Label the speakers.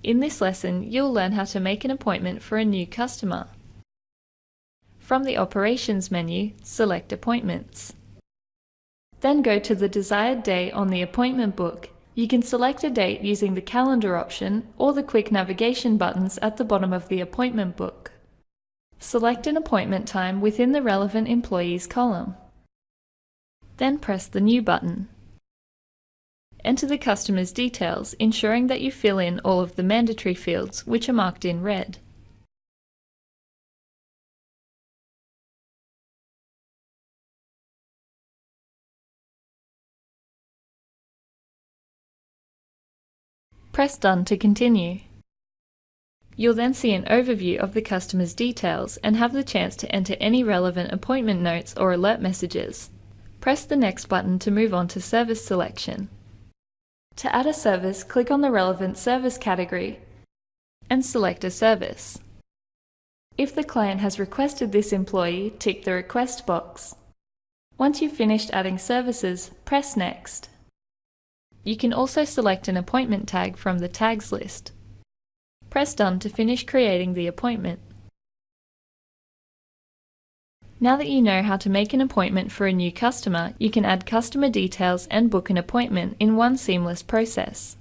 Speaker 1: In this lesson, you'll learn how to make an appointment for a new customer. From the Operations menu, select Appointments. Then go to the desired day on the appointment book. You can select a date using the Calendar option or the quick navigation buttons at the bottom of the appointment book. Select an appointment time within the relevant employees column. Then press the New button. Enter the customer's details, ensuring that you fill in all of the mandatory fields, which are marked in red. Press Done to continue. You'll then see an overview of the customer's details and have the chance to enter any relevant appointment notes or alert messages. Press the Next button to move on to service selection. To add a service, click on the relevant service category and select a service. If the client has requested this employee, tick the Request box. Once you've finished adding services, press Next. You can also select an appointment tag from the tags list. Press Done to finish creating the appointment. Now that you know how to make an appointment for a new customer, you can add customer details and book an appointment in one seamless process.